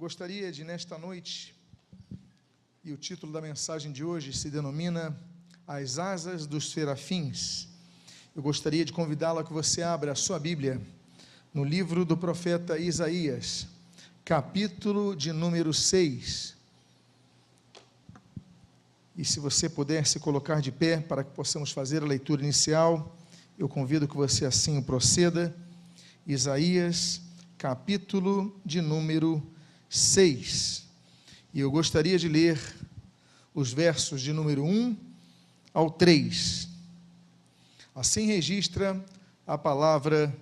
Gostaria de, nesta noite, e o título da mensagem de hoje se denomina As Asas dos Serafins. Eu gostaria de convidá-lo a que você abra a sua Bíblia no livro do profeta Isaías, capítulo de número 6. E se você puder se colocar de pé para que possamos fazer a leitura inicial, eu convido que você assim o proceda. Isaías, capítulo de número 6. E eu gostaria de ler os versos de número 1 ao 3. Assim registra a palavra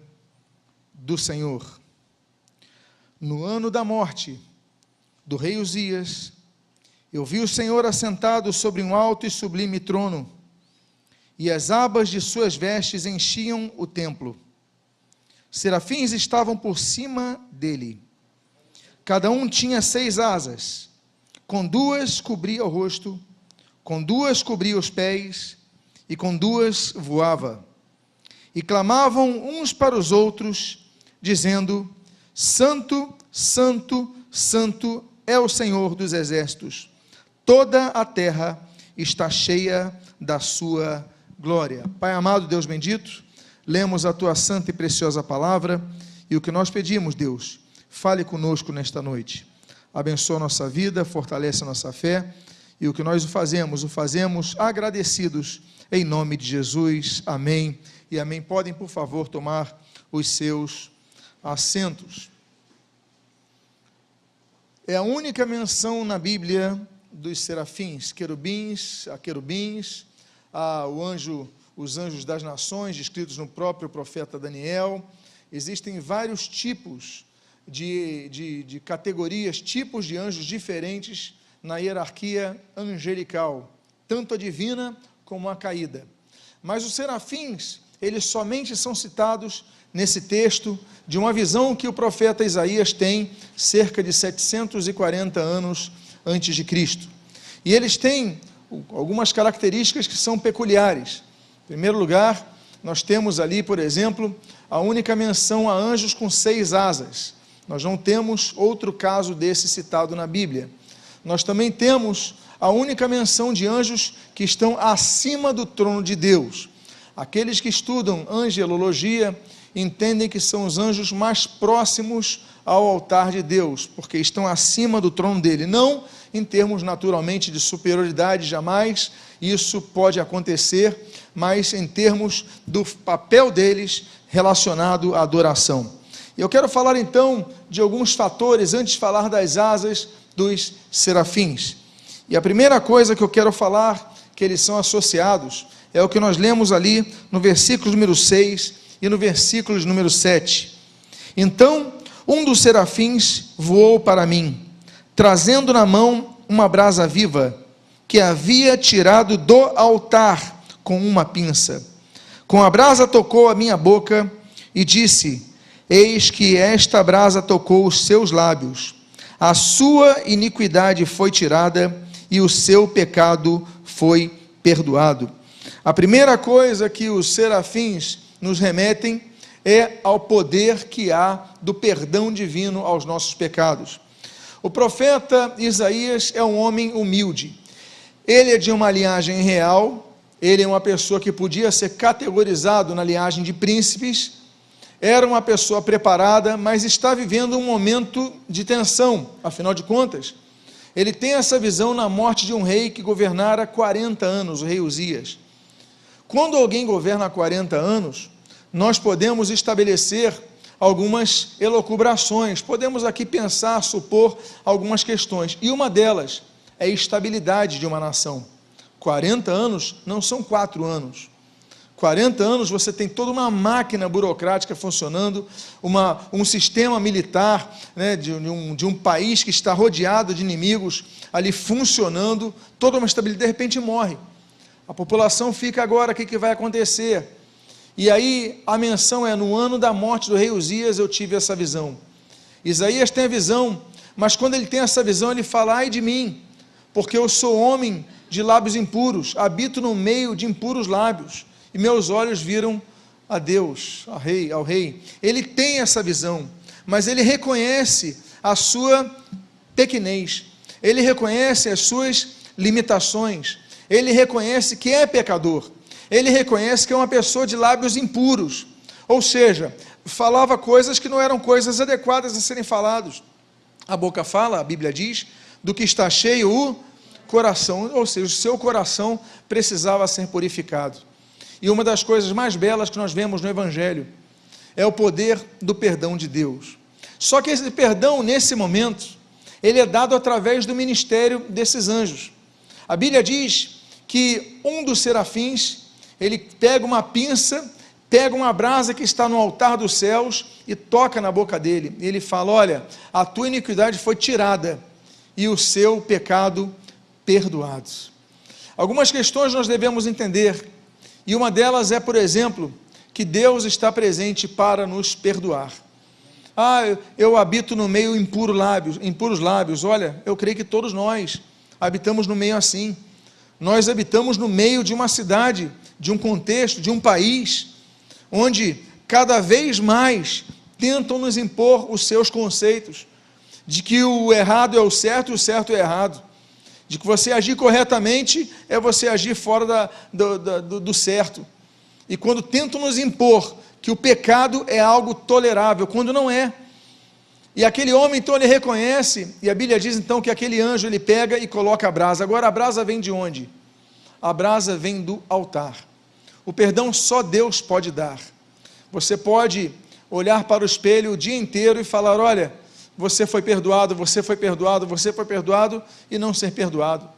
do Senhor. No ano da morte do rei Uzias, eu vi o Senhor assentado sobre um alto e sublime trono, e as abas de suas vestes enchiam o templo. Serafins estavam por cima dele. Cada um tinha 6 asas, com 2 cobria o rosto, com 2 cobria os pés, e com 2 voava. E clamavam uns para os outros, dizendo: Santo, Santo, Santo é o Senhor dos exércitos. Toda a terra está cheia da sua glória. Pai amado, Deus bendito, lemos a tua santa e preciosa palavra, e o que nós pedimos, Deus, fale conosco nesta noite. Abençoa a nossa vida, fortalece a nossa fé, e o que nós o fazemos agradecidos, em nome de Jesus. Amém e amém. Podem, por favor, tomar os seus assentos. É a única menção na Bíblia dos serafins, querubins, os anjos das nações, descritos no próprio profeta Daniel. Existem vários tipos de categorias, tipos de anjos diferentes na hierarquia angelical, tanto a divina como a caída. Mas os serafins, eles somente são citados nesse texto de uma visão que o profeta Isaías tem cerca de 740 anos antes de Cristo. E eles têm algumas características que são peculiares. Em primeiro lugar, nós temos ali, por exemplo, a única menção a anjos com 6 asas. Nós não temos outro caso desse citado na Bíblia. Nós também temos a única menção de anjos que estão acima do trono de Deus. Aqueles que estudam angelologia entendem que são os anjos mais próximos ao altar de Deus, porque estão acima do trono dele. Não em termos naturalmente de superioridade, jamais isso pode acontecer, mas em termos do papel deles relacionado à adoração. Eu quero falar então de alguns fatores antes de falar das asas dos serafins. E a primeira coisa que eu quero falar, que eles são associados, é o que nós lemos ali no versículo número 6 e no versículo número 7. Então, um dos serafins voou para mim, trazendo na mão uma brasa viva, que havia tirado do altar com uma pinça. Com a brasa tocou a minha boca e disse: Eis que esta brasa tocou os seus lábios, a sua iniquidade foi tirada e o seu pecado foi perdoado. A primeira coisa que os serafins nos remetem é ao poder que há do perdão divino aos nossos pecados. O profeta Isaías é um homem humilde. Ele é de uma linhagem real, ele é uma pessoa que podia ser categorizado na linhagem de príncipes, era uma pessoa preparada, mas está vivendo um momento de tensão. Afinal de contas, ele tem essa visão na morte de um rei que governara 40 anos, o rei Uzias. Quando alguém governa 40 anos, nós podemos estabelecer algumas elucubrações, podemos aqui pensar, supor algumas questões, e uma delas é a estabilidade de uma nação. 40 anos não são 4 anos. 40 anos você tem toda uma máquina burocrática funcionando, um sistema militar, né, de um país que está rodeado de inimigos ali funcionando, toda uma estabilidade, de repente morre. A população fica agora, o que vai acontecer? E aí a menção é: no ano da morte do rei Uzias eu tive essa visão. Isaías tem a visão, mas quando ele tem essa visão ele fala: ai de mim, porque eu sou homem de lábios impuros, habito no meio de impuros lábios, e meus olhos viram a Deus, ao rei. Ele tem essa visão, mas ele reconhece a sua pequenez, ele reconhece as suas limitações, ele reconhece que é pecador, ele reconhece que é uma pessoa de lábios impuros, ou seja, falava coisas que não eram coisas adequadas a serem faladas. A boca fala, a Bíblia diz, do que está cheio o coração, ou seja, o seu coração precisava ser purificado. E uma das coisas mais belas que nós vemos no Evangelho é o poder do perdão de Deus. Só que esse perdão, nesse momento, ele é dado através do ministério desses anjos. A Bíblia diz que um dos serafins, ele pega uma pinça, pega uma brasa que está no altar dos céus e toca na boca dele. E ele fala: olha, a tua iniquidade foi tirada e o seu pecado perdoado. Algumas questões nós devemos entender, e uma delas é, por exemplo, que Deus está presente para nos perdoar. Eu habito no meio impuros lábios. Olha, eu creio que todos nós habitamos no meio assim. Nós habitamos no meio de uma cidade, de um contexto, de um país, onde cada vez mais tentam nos impor os seus conceitos, de que o errado é o certo e o certo é errado, de que você agir corretamente é você agir fora do certo, e quando tentam nos impor que o pecado é algo tolerável, quando não é. E aquele homem, então, ele reconhece, e a Bíblia diz, então, que aquele anjo, ele pega e coloca a brasa. Agora, a brasa vem de onde? A brasa vem do altar. O perdão só Deus pode dar. Você pode olhar para o espelho o dia inteiro e falar: olha, você foi perdoado, você foi perdoado, você foi perdoado, e não ser perdoado.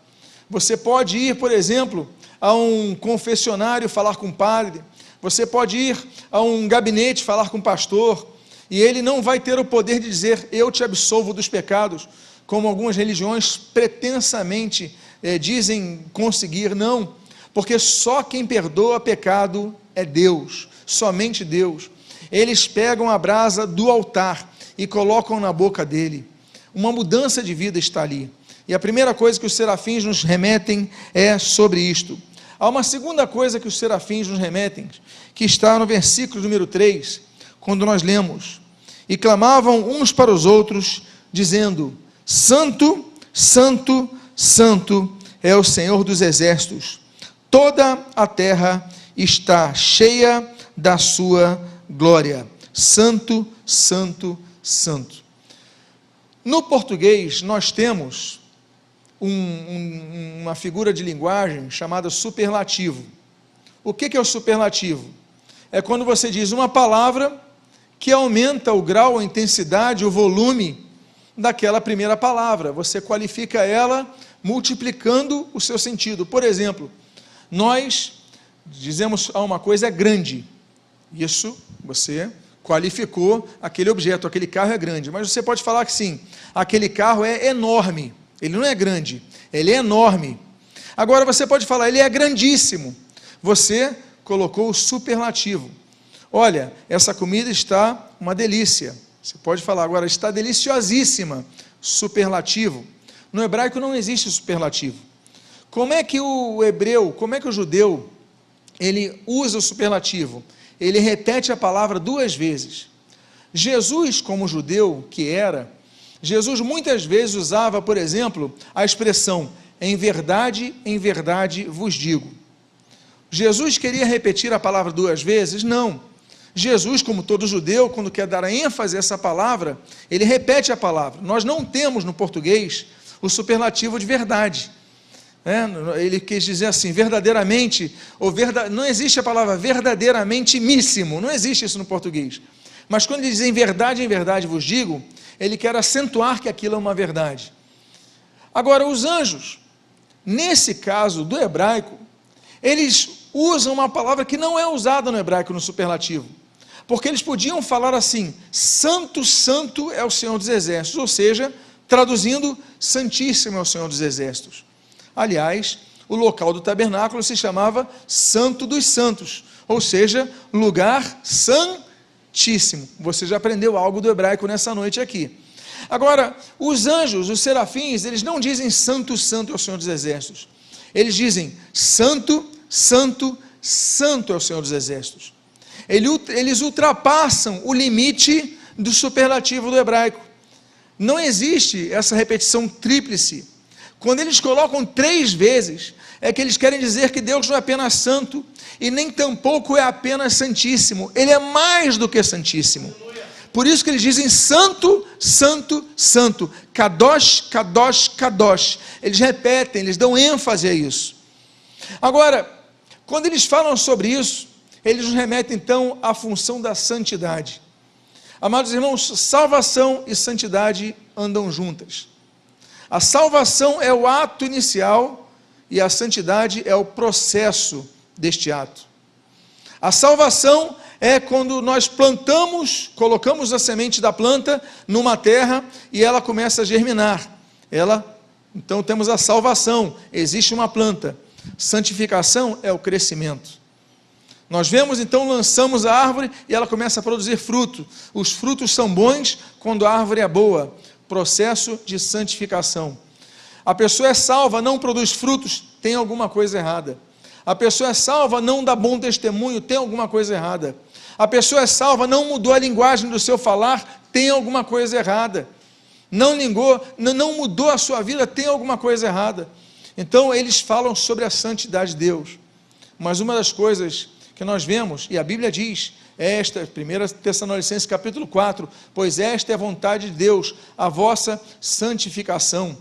Você pode ir, por exemplo, a um confessionário falar com o padre, você pode ir a um gabinete falar com o pastor, e ele não vai ter o poder de dizer: eu te absolvo dos pecados, como algumas religiões pretensamente dizem conseguir. Não, porque só quem perdoa pecado é Deus, somente Deus. Eles pegam a brasa do altar e colocam na boca dele. Uma mudança de vida está ali. E a primeira coisa que os serafins nos remetem é sobre isto. Há uma segunda coisa que os serafins nos remetem, que está no versículo número 3, quando nós lemos: e clamavam uns para os outros, dizendo: Santo, Santo, Santo é o Senhor dos exércitos, toda a terra está cheia da sua glória. Santo, Santo, Santo. No português, nós temos uma figura de linguagem chamada superlativo. O que é o superlativo? É quando você diz uma palavra que aumenta o grau, a intensidade, o volume daquela primeira palavra. Você qualifica ela multiplicando o seu sentido. Por exemplo, nós dizemos uma coisa é grande. Isso você qualificou aquele objeto, aquele carro é grande. Mas você pode falar que sim, aquele carro é enorme. Ele não é grande, ele é enorme. Agora você pode falar, ele é grandíssimo. Você colocou o superlativo. Olha, essa comida está uma delícia. Você pode falar agora, está deliciosíssima. Superlativo. No hebraico não existe superlativo. Como é que o hebreu, como é que o judeu, ele usa o superlativo? Ele repete a palavra 2 vezes. Jesus, como judeu que era, Jesus muitas vezes usava, por exemplo, a expressão: em verdade vos digo. Jesus queria repetir a palavra 2 vezes? Não. Jesus, como todo judeu, quando quer dar ênfase a essa palavra, ele repete a palavra. Nós não temos no português o superlativo de verdade. Ele quis dizer assim, verdadeiramente, não existe a palavra verdadeiramente-míssimo, não existe isso no português. Mas quando ele diz em verdade vos digo, ele quer acentuar que aquilo é uma verdade. Agora, os anjos, nesse caso do hebraico, eles usam uma palavra que não é usada no hebraico no superlativo, porque eles podiam falar assim: Santo, Santo é o Senhor dos exércitos, ou seja, traduzindo, Santíssimo é o Senhor dos exércitos. Aliás, o local do tabernáculo se chamava Santo dos Santos, ou seja, lugar santíssimo. Você já aprendeu algo do hebraico nessa noite aqui. Agora, os anjos, os serafins, eles não dizem Santo, Santo é o Senhor dos exércitos. Eles dizem Santo, Santo, Santo é o Senhor dos exércitos. Eles ultrapassam o limite do superlativo do hebraico. Não existe essa repetição tríplice. Quando eles colocam 3 vezes, é que eles querem dizer que Deus não é apenas santo, e nem tampouco é apenas santíssimo, ele é mais do que santíssimo. Por isso que eles dizem santo, santo, santo, kadosh, kadosh, kadosh. Eles repetem, eles dão ênfase a isso. Agora, quando eles falam sobre isso, eles nos remetem então à função da santidade. Amados irmãos, salvação e santidade andam juntas. A salvação é o ato inicial e a santidade é o processo deste ato. A salvação é quando nós plantamos, colocamos a semente da planta numa terra e ela começa a germinar. Então temos a salvação, existe uma planta. Santificação é o crescimento. Nós vemos então, lançamos a árvore e ela começa a produzir fruto. Os frutos são bons quando a árvore é boa. Processo de santificação. A pessoa é salva, não produz frutos, tem alguma coisa errada. A pessoa é salva, não dá bom testemunho, tem alguma coisa errada. A pessoa é salva, não mudou a linguagem do seu falar, tem alguma coisa errada. Não mudou a sua vida, tem alguma coisa errada. Então eles falam sobre a santidade de Deus. Mas uma das coisas que nós vemos, e a Bíblia diz, 1 Tessalonicenses capítulo 4, pois esta é a vontade de Deus, a vossa santificação.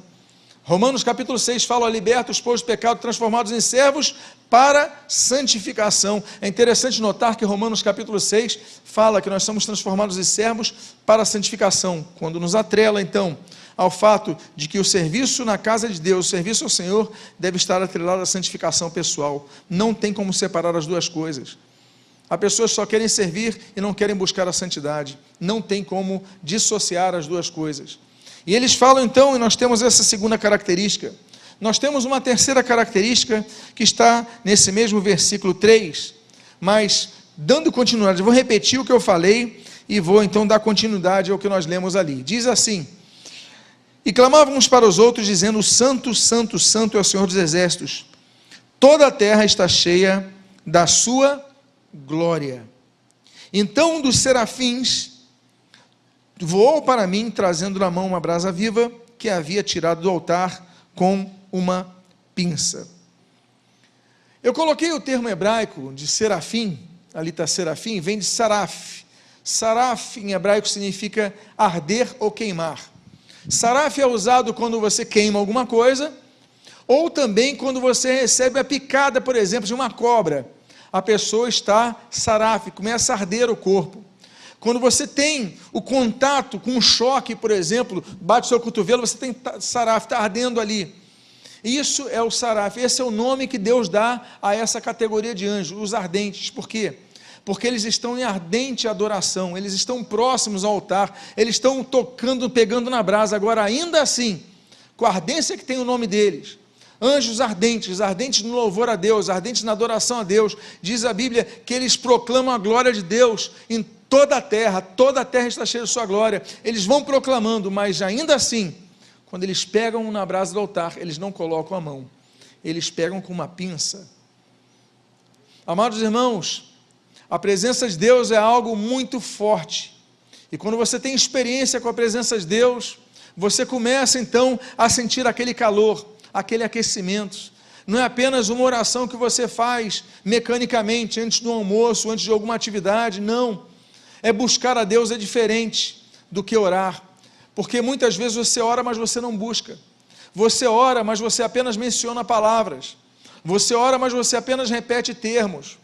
Romanos capítulo 6 fala, liberta os povos do pecado, transformados em servos para santificação. É interessante notar que Romanos capítulo 6 fala que nós somos transformados em servos para santificação, quando nos atrela então ao fato de que o serviço na casa de Deus, o serviço ao Senhor, deve estar atrelado à santificação pessoal. Não tem como separar as duas coisas. As pessoas só querem servir e não querem buscar a santidade. Não tem como dissociar as duas coisas. E eles falam então, e nós temos essa segunda característica. Nós temos uma terceira característica que está nesse mesmo versículo 3, mas dando continuidade, eu vou repetir o que eu falei e vou então dar continuidade ao que nós lemos ali. Diz assim: e clamavam uns para os outros, dizendo, santo, santo, santo é o Senhor dos exércitos, toda a terra está cheia da sua glória. Então um dos serafins voou para mim, trazendo na mão uma brasa viva, que havia tirado do altar com uma pinça. Eu coloquei o termo hebraico de serafim, ali está serafim, vem de saraf. Saraf em hebraico significa arder ou queimar. Saraf é usado quando você queima alguma coisa, ou também quando você recebe a picada, por exemplo, de uma cobra. A pessoa está saraf, começa a arder o corpo. Quando você tem o contato com um choque, por exemplo, bate o seu cotovelo, você tem saraf, está ardendo ali. Isso é o saraf, esse é o nome que Deus dá a essa categoria de anjos, os ardentes. Por quê? Porque eles estão em ardente adoração, eles estão próximos ao altar, eles estão tocando, pegando na brasa. Agora, ainda assim, com a ardência que tem o nome deles, anjos ardentes, ardentes no louvor a Deus, ardentes na adoração a Deus, diz a Bíblia que eles proclamam a glória de Deus em toda a terra está cheia de sua glória, eles vão proclamando, mas ainda assim, quando eles pegam na brasa do altar, eles não colocam a mão, eles pegam com uma pinça. Amados irmãos, a presença de Deus é algo muito forte, e quando você tem experiência com a presença de Deus, você começa então a sentir aquele calor, aquele aquecimento. Não é apenas uma oração que você faz mecanicamente, antes do almoço, antes de alguma atividade, não. É buscar a Deus, é diferente do que orar, porque muitas vezes você ora, mas você não busca. Você ora, mas você apenas menciona palavras. Você ora, mas você apenas repete termos.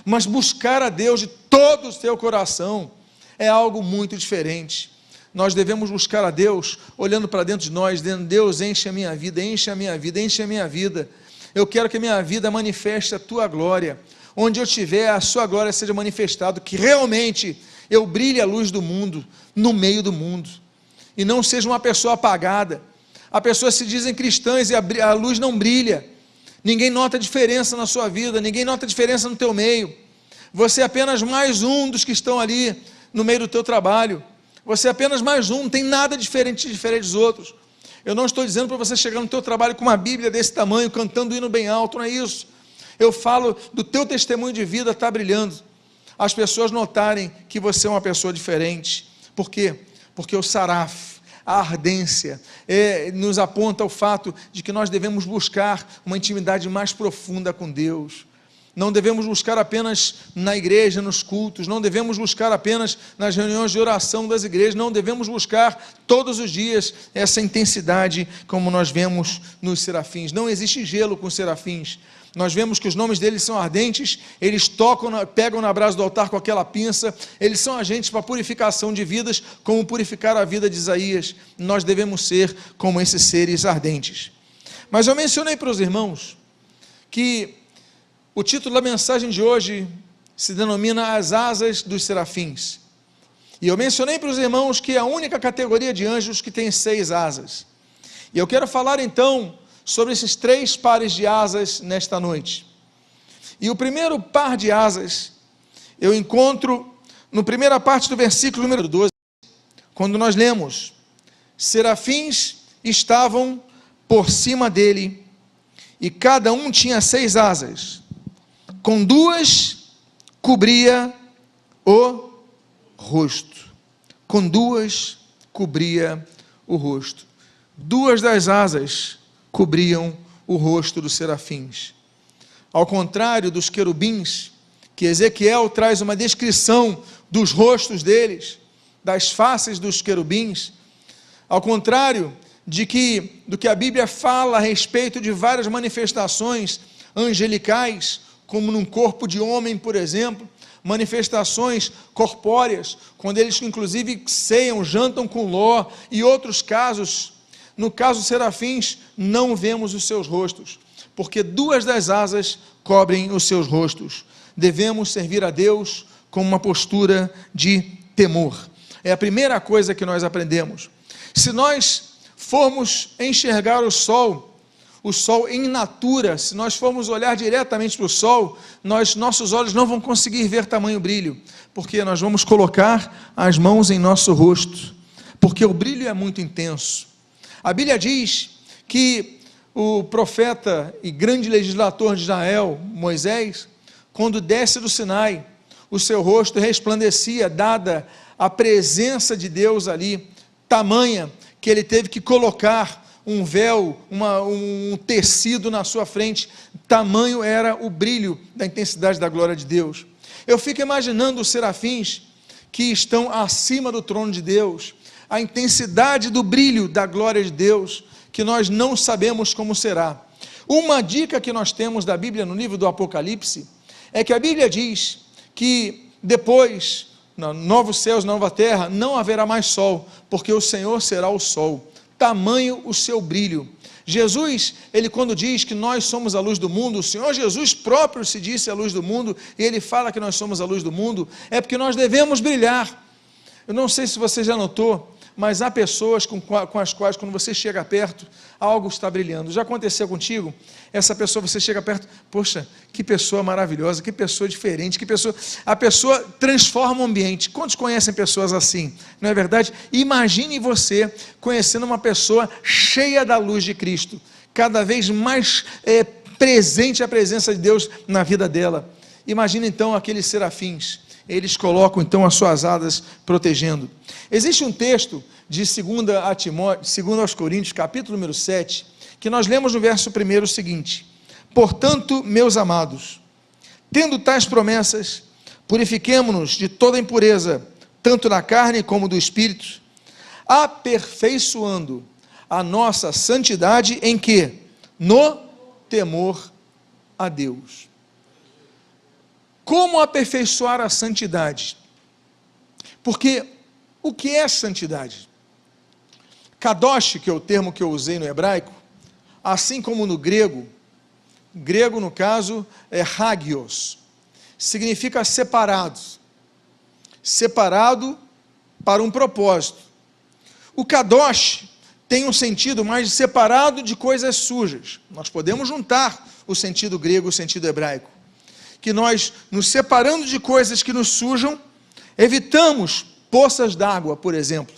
Mas buscar a Deus de todo o seu coração é algo muito diferente. Nós devemos buscar a Deus, olhando para dentro de nós, dizendo, Deus, enche a minha vida, enche a minha vida, enche a minha vida. Eu quero que a minha vida manifeste a tua glória. Onde eu estiver, a sua glória seja manifestada, que realmente eu brilhe a luz do mundo, no meio do mundo, e não seja uma pessoa apagada. As pessoas se dizem cristãs e a luz não brilha, ninguém nota a diferença na sua vida, ninguém nota a diferença no teu meio, você é apenas mais um dos que estão ali, no meio do teu trabalho, você é apenas mais um, não tem nada diferente dos outros. Eu não estou dizendo para você chegar no teu trabalho com uma Bíblia desse tamanho, cantando hino bem alto, não é isso. Eu falo do teu testemunho de vida estar brilhando, as pessoas notarem que você é uma pessoa diferente. Por quê? Porque o saraf, a ardência, nos aponta o fato de que nós devemos buscar uma intimidade mais profunda com Deus. Não devemos buscar apenas na igreja, nos cultos, não devemos buscar apenas nas reuniões de oração das igrejas, não devemos buscar todos os dias essa intensidade como nós vemos nos serafins. Não existe gelo com os serafins. Nós vemos que os nomes deles são ardentes, eles pegam na brasa do altar com aquela pinça, eles são agentes para a purificação de vidas, como purificar a vida de Isaías. Nós devemos ser como esses seres ardentes. Mas eu mencionei para os irmãos que o título da mensagem de hoje se denomina As Asas dos Serafins. E eu mencionei para os irmãos que é a única categoria de anjos que tem 6 asas. E eu quero falar então sobre esses 3 pares de asas nesta noite. E o primeiro par de asas eu encontro na primeira parte do versículo número 12, quando nós lemos: serafins estavam por cima dele, e cada um tinha 6 asas. Com 2 cobria o rosto. Com 2 cobria o rosto. 2 das asas cobriam o rosto dos serafins. Ao contrário dos querubins, que Ezequiel traz uma descrição dos rostos deles, das faces dos querubins, ao contrário do que a Bíblia fala a respeito de várias manifestações angelicais, como num corpo de homem, por exemplo, manifestações corpóreas, quando eles inclusive ceiam, jantam com Ló, e outros casos. No caso dos serafins, não vemos os seus rostos, porque 2 das asas cobrem os seus rostos. Devemos servir a Deus com uma postura de temor. É a primeira coisa que nós aprendemos. Se nós formos enxergar o sol em natura, se nós formos olhar diretamente para o sol, nossos olhos não vão conseguir ver tamanho brilho, porque nós vamos colocar as mãos em nosso rosto, porque o brilho é muito intenso. A Bíblia diz que o profeta e grande legislador de Israel, Moisés, quando desce do Sinai, o seu rosto resplandecia, dada a presença de Deus ali, tamanha que ele teve que colocar um véu, um tecido na sua frente, tamanho era o brilho da intensidade da glória de Deus. Eu fico imaginando os serafins que estão acima do trono de Deus, a intensidade do brilho da glória de Deus, que nós não sabemos como será. Uma dica que nós temos da Bíblia no livro do Apocalipse, é que a Bíblia diz que depois, novos céus, nova terra, não haverá mais sol, porque o Senhor será o sol. Tamanho o seu brilho. Jesus, ele quando diz que nós somos a luz do mundo, o Senhor Jesus próprio se disse a luz do mundo, e ele fala que nós somos a luz do mundo, é porque nós devemos brilhar. Eu não sei se você já notou, mas há pessoas com as quais, quando você chega perto, algo está brilhando. Já aconteceu contigo? Essa pessoa, você chega perto, poxa, que pessoa maravilhosa, que pessoa diferente, a pessoa transforma o ambiente. Quantos conhecem pessoas assim? Não é verdade? Imagine você conhecendo uma pessoa cheia da luz de Cristo, cada vez mais presente a presença de Deus na vida dela. Imagine então aqueles serafins. Eles colocam então as suas asas protegendo. Existe um texto de 2 aos Coríntios, capítulo número 7, que nós lemos no verso 1 o seguinte: portanto, meus amados, tendo tais promessas, purifiquemo-nos de toda impureza, tanto da carne como do espírito, aperfeiçoando a nossa santidade em quê? No temor a Deus. Como aperfeiçoar a santidade? Porque o que é santidade? Kadosh, que é o termo que eu usei no hebraico, assim como no grego no caso é hagios, significa separado para um propósito. O kadosh tem um sentido mais de separado de coisas sujas. Nós podemos juntar o sentido grego e o sentido hebraico, que nós, nos separando de coisas que nos sujam, evitamos poças d'água, por exemplo.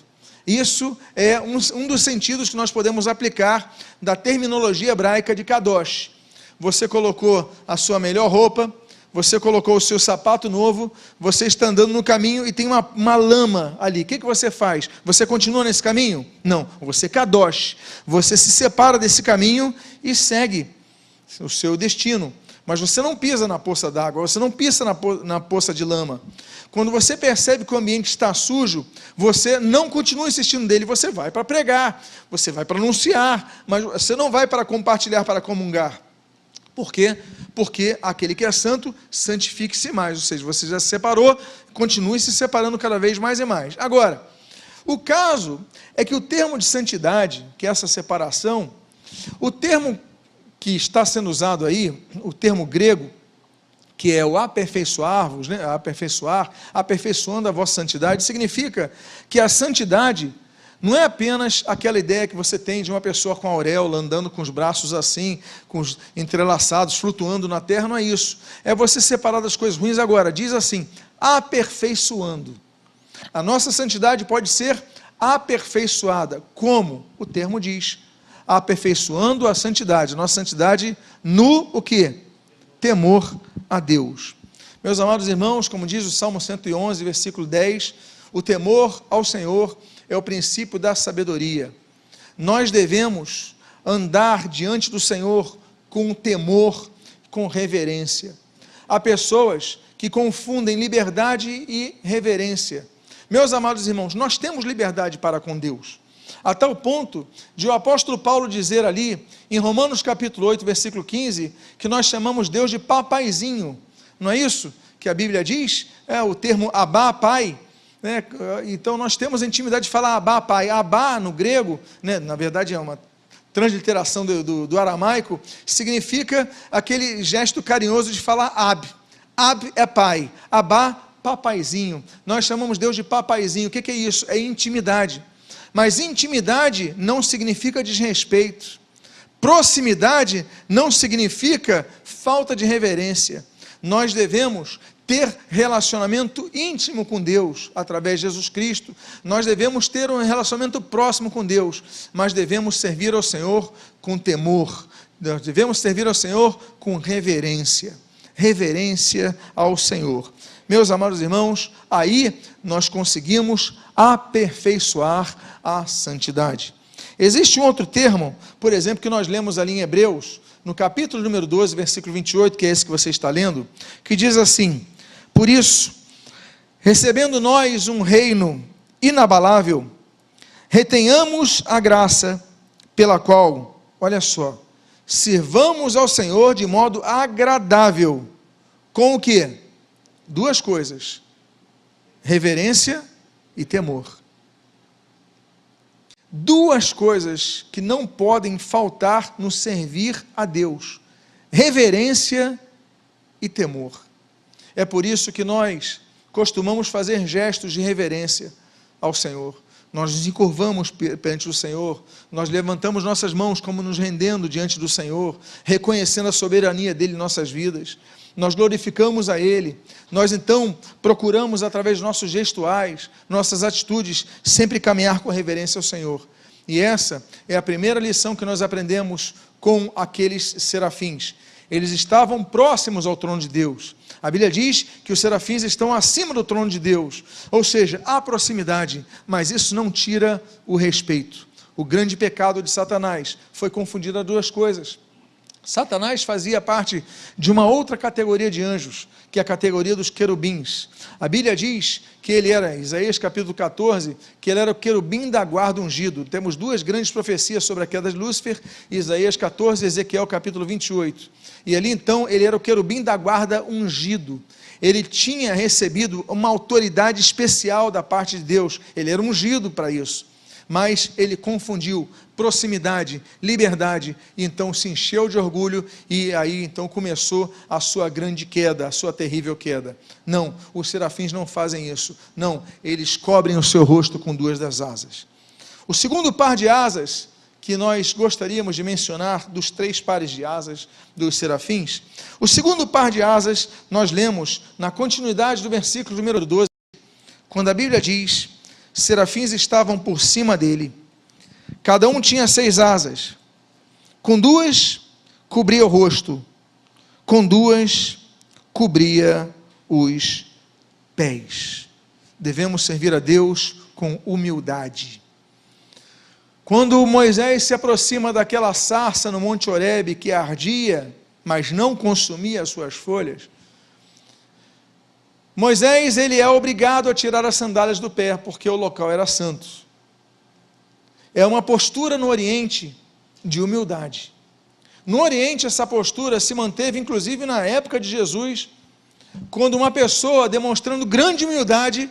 Isso é um dos sentidos que nós podemos aplicar da terminologia hebraica de Kadosh. Você colocou a sua melhor roupa, você colocou o seu sapato novo, você está andando no caminho e tem uma lama ali. O que você faz? Você continua nesse caminho? Não, você kadosh, você se separa desse caminho e segue o seu destino. Mas você não pisa na poça d'água, você não pisa na poça de lama. Quando você percebe que o ambiente está sujo, você não continua insistindo nele, você vai para pregar, você vai para anunciar, mas você não vai para compartilhar, para comungar. Por quê? Porque aquele que é santo, santifique-se mais, ou seja, você já se separou, continue se separando cada vez mais e mais. Agora, o caso é que o termo de santidade, que é essa separação, o termo que está sendo usado aí, o termo grego, que é o aperfeiçoar-vos, né? Aperfeiçoando a vossa santidade, significa que a santidade não é apenas aquela ideia que você tem de uma pessoa com a auréola, andando com os braços assim, com os entrelaçados, flutuando na terra, não é isso. É você separar das coisas ruins. Agora, diz assim, aperfeiçoando. A nossa santidade pode ser aperfeiçoada. Como? O termo diz. Aperfeiçoando a santidade. Nossa santidade no o quê? Temor a Deus. Meus amados irmãos, como diz o Salmo 111, versículo 10, o temor ao Senhor é o princípio da sabedoria. Nós devemos andar diante do Senhor com temor, com reverência. Há pessoas que confundem liberdade e reverência. Meus amados irmãos, nós temos liberdade para com Deus, a tal ponto de o apóstolo Paulo dizer ali, em Romanos capítulo 8, versículo 15, que nós chamamos Deus de papaizinho. Não é isso que a Bíblia diz? É o termo Abá, pai. Né? Então nós temos a intimidade de falar Abá, pai. Abá, no grego, né? Na verdade é uma transliteração do aramaico, significa aquele gesto carinhoso de falar Ab. Ab é pai. Abá, papaizinho. Nós chamamos Deus de papaizinho. O que é isso? É intimidade. Mas intimidade não significa desrespeito. Proximidade não significa falta de reverência. Nós devemos ter relacionamento íntimo com Deus, através de Jesus Cristo. Nós devemos ter um relacionamento próximo com Deus, mas devemos servir ao Senhor com temor. Nós devemos servir ao Senhor com reverência. Reverência ao Senhor. Meus amados irmãos, aí nós conseguimos aperfeiçoar a santidade. Existe um outro termo, por exemplo, que nós lemos ali em Hebreus, no capítulo número 12, versículo 28, que é esse que você está lendo, que diz assim: por isso, recebendo nós um reino inabalável, retenhamos a graça pela qual, olha só, sirvamos ao Senhor de modo agradável, com o quê? Duas coisas, reverência e temor. Duas coisas que não podem faltar no servir a Deus, reverência e temor. É por isso que nós costumamos fazer gestos de reverência ao Senhor. Nós nos encurvamos perante o Senhor, nós levantamos nossas mãos como nos rendendo diante do Senhor, reconhecendo a soberania dEle em nossas vidas. Nós glorificamos a Ele, nós então procuramos através de nossos gestuais, nossas atitudes, sempre caminhar com reverência ao Senhor. E essa é a primeira lição que nós aprendemos com aqueles serafins. Eles estavam próximos ao trono de Deus. A Bíblia diz que os serafins estão acima do trono de Deus, ou seja, há proximidade, mas isso não tira o respeito. O grande pecado de Satanás foi confundir as duas coisas. Satanás fazia parte de uma outra categoria de anjos, que é a categoria dos querubins. A Bíblia diz que ele era, Isaías capítulo 14, que ele era o querubim da guarda ungido. Temos duas grandes profecias sobre a queda de Lúcifer, Isaías 14 e Ezequiel capítulo 28. E ali então ele era o querubim da guarda ungido. Ele tinha recebido uma autoridade especial da parte de Deus, ele era ungido para isso. Mas ele confundiu proximidade, liberdade, e então se encheu de orgulho, e aí então começou a sua grande queda, a sua terrível queda. Não, os serafins não fazem isso, não, eles cobrem o seu rosto com duas das asas. O segundo par de asas que nós gostaríamos de mencionar, dos três pares de asas dos serafins, o segundo par de asas nós lemos na continuidade do versículo número 12, quando a Bíblia diz: serafins estavam por cima dele, cada um tinha 6 asas, com 2 cobria o rosto, com 2 cobria os pés. Devemos servir a Deus com humildade. Quando Moisés se aproxima daquela sarça no Monte Horebe que ardia, mas não consumia as suas folhas, Moisés, ele é obrigado a tirar as sandálias do pé, porque o local era santo. É uma postura no Oriente de humildade. No Oriente, essa postura se manteve, inclusive, na época de Jesus, quando uma pessoa, demonstrando grande humildade,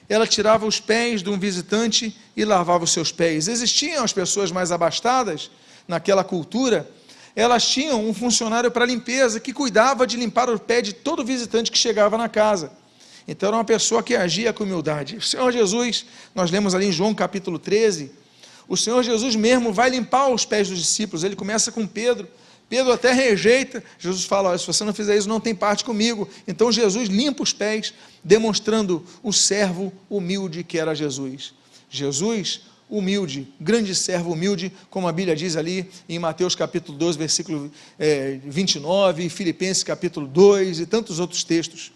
ela tirava os pés de um visitante e lavava os seus pés. Existiam as pessoas mais abastadas, naquela cultura, elas tinham um funcionário para limpeza, que cuidava de limpar o pé de todo visitante que chegava na casa. Então, era uma pessoa que agia com humildade. O Senhor Jesus, nós lemos ali em João capítulo 13, o Senhor Jesus mesmo vai limpar os pés dos discípulos. Ele começa com Pedro. Pedro até rejeita. Jesus fala: olha, se você não fizer isso, não tem parte comigo. Então Jesus limpa os pés, demonstrando o servo humilde que era Jesus. Jesus, humilde, grande servo humilde, como a Bíblia diz ali em Mateus capítulo 12, versículo 29, Filipenses capítulo 2 e tantos outros textos.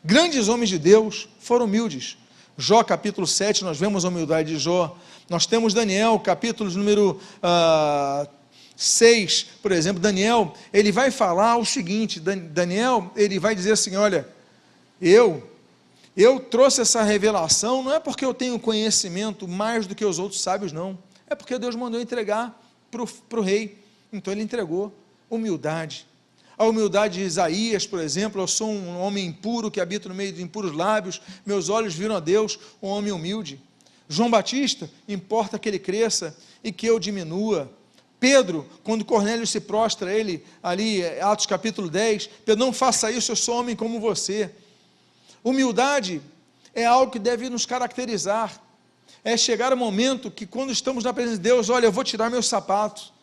Grandes homens de Deus foram humildes. Jó capítulo 7, nós vemos a humildade de Jó. Nós temos Daniel, capítulo número 6, por exemplo. Daniel, ele vai falar o seguinte, Daniel, ele vai dizer assim: olha, eu trouxe essa revelação, não é porque eu tenho conhecimento mais do que os outros sábios, não, é porque Deus mandou entregar para o rei, então ele entregou. Humildade. A humildade de Isaías, por exemplo: eu sou um homem impuro, que habito no meio de impuros lábios, meus olhos viram a Deus, um homem humilde. João Batista: importa que ele cresça e que eu diminua. Pedro, quando Cornélio se prostra a ele, ali, Atos capítulo 10, Pedro: não faça isso, eu sou homem como você. Humildade é algo que deve nos caracterizar, é chegar o momento que, quando estamos na presença de Deus, olha, eu vou tirar meus sapatos,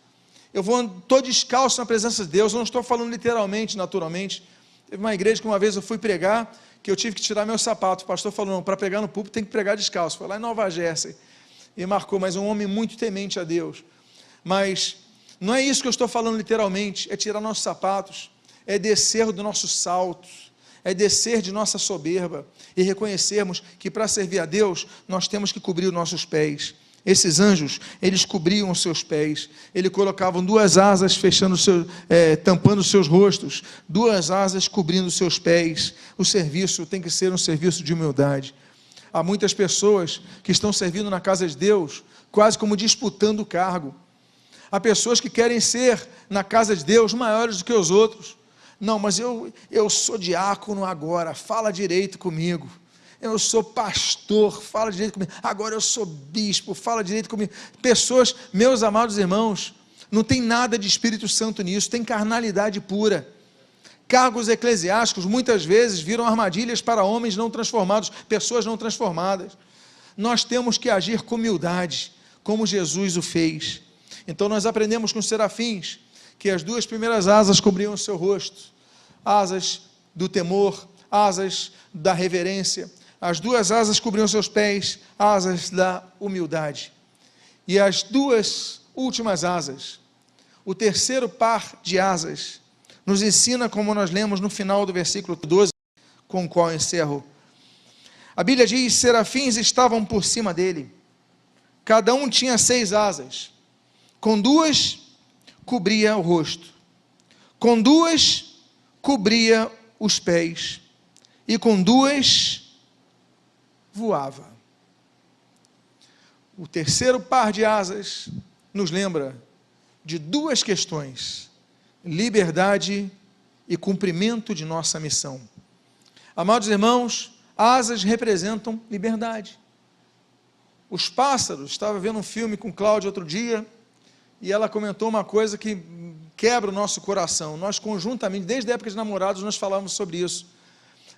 estou descalço na presença de Deus. Eu não estou falando literalmente, naturalmente. Teve uma igreja que uma vez eu fui pregar, que eu tive que tirar meus sapatos. O pastor falou: não, para pregar no púlpito tem que pregar descalço. Foi lá em Nova Jersey, e marcou. Mas um homem muito temente a Deus. Mas não é isso que eu estou falando literalmente, é tirar nossos sapatos, é descer do nosso salto, é descer de nossa soberba, e reconhecermos que, para servir a Deus, nós temos que cobrir os nossos pés. Esses anjos, eles cobriam os seus pés, eles colocavam duas asas tampando os seus rostos, duas asas cobrindo os seus pés. O serviço tem que ser um serviço de humildade. Há muitas pessoas que estão servindo na casa de Deus, quase como disputando o cargo. Há pessoas que querem ser, na casa de Deus, maiores do que os outros. Não, mas eu sou diácono agora, fala direito comigo. Eu sou pastor, fala direito comigo. Agora eu sou bispo, fala direito comigo. Pessoas, meus amados irmãos, não tem nada de Espírito Santo nisso, tem carnalidade pura. Cargos eclesiásticos muitas vezes viram armadilhas para homens não transformados, pessoas não transformadas. Nós temos que agir com humildade, como Jesus o fez. Então nós aprendemos com os serafins que as duas primeiras asas cobriam o seu rosto, asas do temor, asas da reverência. As duas asas cobriam seus pés, asas da humildade. E as duas últimas asas, o terceiro par de asas, nos ensina, como nós lemos no final do versículo 12, com o qual eu encerro. A Bíblia diz: serafins estavam por cima dele, cada um tinha 6 asas, com 2 cobria o rosto, com 2 cobria os pés, e com 2 voava. O terceiro par de asas nos lembra de 2 questões: liberdade e cumprimento de nossa missão. Amados irmãos, asas representam liberdade. Os pássaros, estava vendo um filme com Cláudia outro dia, e ela comentou uma coisa que quebra o nosso coração. Nós conjuntamente, desde a época de namorados, nós falávamos sobre isso.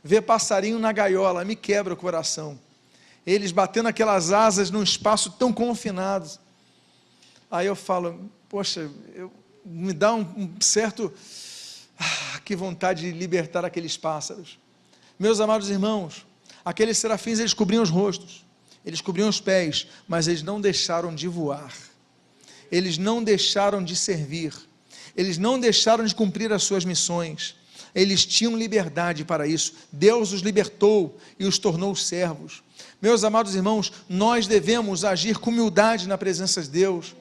Ver passarinho na gaiola me quebra o coração. Eles batendo aquelas asas num espaço tão confinado. Aí eu falo: poxa, me dá um certo... que vontade de libertar aqueles pássaros. Meus amados irmãos, aqueles serafins, eles cobriam os rostos, eles cobriam os pés, mas eles não deixaram de voar. Eles não deixaram de servir. Eles não deixaram de cumprir as suas missões. eles tinham liberdade para isso. Deus os libertou e os tornou servos. Meus amados irmãos, nós devemos agir com humildade na presença de Deus.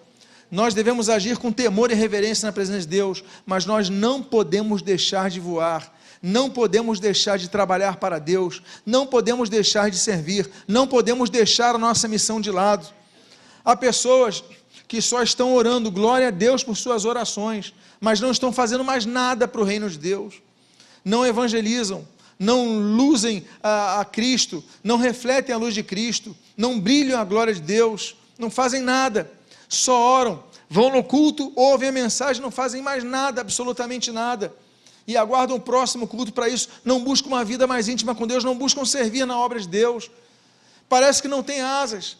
Nós devemos agir com temor e reverência na presença de Deus, mas nós não podemos deixar de voar, não podemos deixar de trabalhar para Deus, não podemos deixar de servir, não podemos deixar a nossa missão de lado. Há pessoas que só estão orando, glória a Deus por suas orações, mas não estão fazendo mais nada para o reino de Deus, não evangelizam, não luzem a Cristo, não refletem a luz de Cristo, não brilham a glória de Deus, não fazem nada, só oram, vão no culto, ouvem a mensagem, não fazem mais nada, absolutamente nada, e aguardam o próximo culto para isso, não buscam uma vida mais íntima com Deus, não buscam servir na obra de Deus, parece que não tem asas,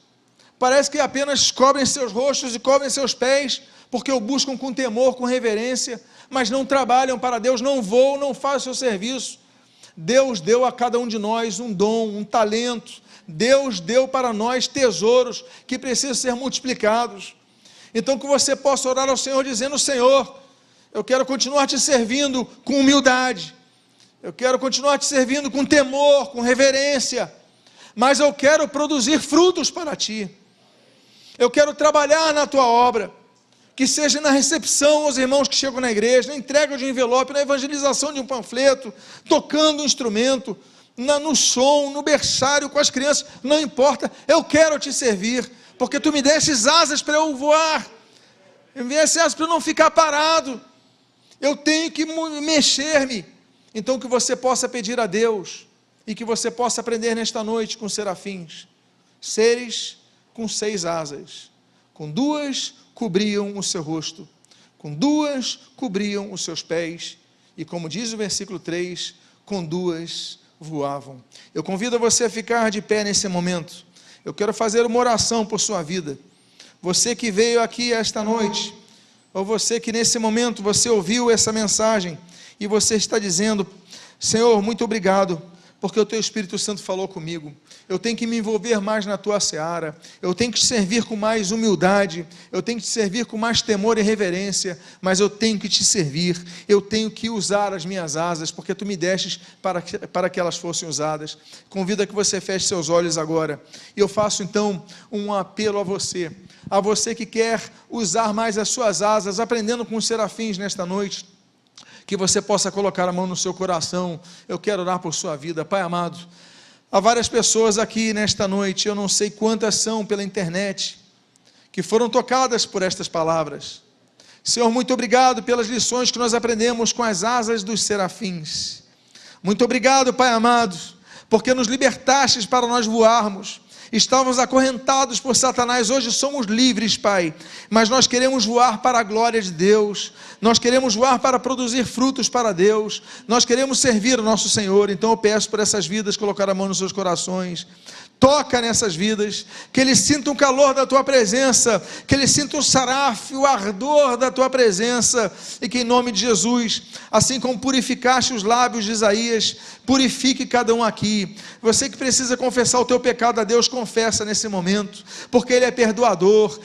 parece que apenas cobrem seus rostos e cobrem seus pés, porque o buscam com temor, com reverência, mas não trabalham para Deus, não voam, não fazem o seu serviço. Deus deu a cada um de nós um dom, um talento, Deus deu para nós tesouros que precisam ser multiplicados. Então que você possa orar ao Senhor dizendo: Senhor, eu quero continuar te servindo com humildade, eu quero continuar te servindo com temor, com reverência, mas eu quero produzir frutos para ti, eu quero trabalhar na tua obra, que seja na recepção aos irmãos que chegam na igreja, na entrega de um envelope, na evangelização de um panfleto, tocando um instrumento, no som, no berçário com as crianças, não importa, eu quero te servir, porque tu me destes asas para eu voar, me destes asas para eu não ficar parado, eu tenho que mexer-me. Então que você possa pedir a Deus, e que você possa aprender nesta noite com os serafins, seres com 6 asas, com 2 cobriam o seu rosto, com 2 cobriam os seus pés, e como diz o versículo 3, com 2 voavam. Eu convido você a ficar de pé nesse momento. Eu quero fazer uma oração por sua vida. Você que veio aqui esta noite, ou você que nesse momento você ouviu essa mensagem, e você está dizendo: Senhor, muito obrigado, porque o teu Espírito Santo falou comigo, eu tenho que me envolver mais na tua seara, eu tenho que te servir com mais humildade, eu tenho que te servir com mais temor e reverência, mas eu tenho que te servir, eu tenho que usar as minhas asas, porque tu me destes para que elas fossem usadas. Convido a que você feche seus olhos agora, e eu faço então um apelo a você que quer usar mais as suas asas, aprendendo com os serafins nesta noite, que você possa colocar a mão no seu coração. Eu quero orar por sua vida. Pai amado, há várias pessoas aqui nesta noite, eu não sei quantas são pela internet, que foram tocadas por estas palavras. Senhor, muito obrigado pelas lições que nós aprendemos com as asas dos serafins. Muito obrigado, Pai amado, porque nos libertastes para nós voarmos. Estávamos acorrentados por Satanás, hoje somos livres, Pai, mas nós queremos voar para a glória de Deus, nós queremos voar para produzir frutos para Deus, nós queremos servir o nosso Senhor. Então eu peço por essas vidas, colocar a mão nos seus corações, toca nessas vidas, que eles sintam o calor da tua presença, que eles sintam o saraf, o ardor da tua presença, e que em nome de Jesus, assim como purificaste os lábios de Isaías, purifique cada um aqui. Você que precisa confessar o teu pecado a Deus, confessa nesse momento, porque Ele é perdoador,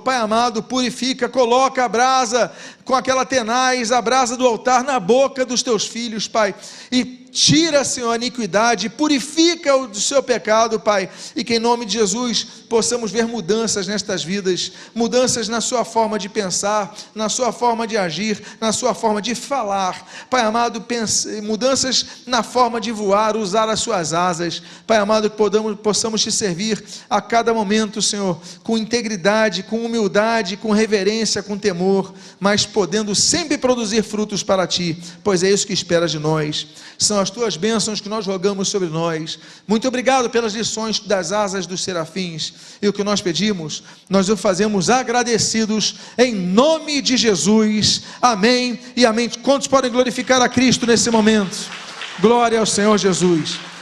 Pai amado, purifica, coloca a brasa com aquela tenaz, a brasa do altar na boca dos teus filhos, Pai, e tira, Senhor, a iniquidade, purifica o do seu pecado, Pai, e que em nome de Jesus possamos ver mudanças nestas vidas, mudanças na sua forma de pensar, na sua forma de agir, na sua forma de falar, Pai amado, mudanças na forma de voar, usar as suas asas, Pai amado, que possamos te servir a cada momento, Senhor, com integridade, com humildade, com reverência, com temor, mas podendo sempre produzir frutos para Ti, pois é isso que esperas de nós. São as Tuas bênçãos que nós rogamos sobre nós. Muito obrigado pelas lições das asas dos serafins, e o que nós pedimos, nós o fazemos agradecidos, em nome de Jesus, amém e amém. Quantos podem glorificar a Cristo nesse momento? Glória ao Senhor Jesus.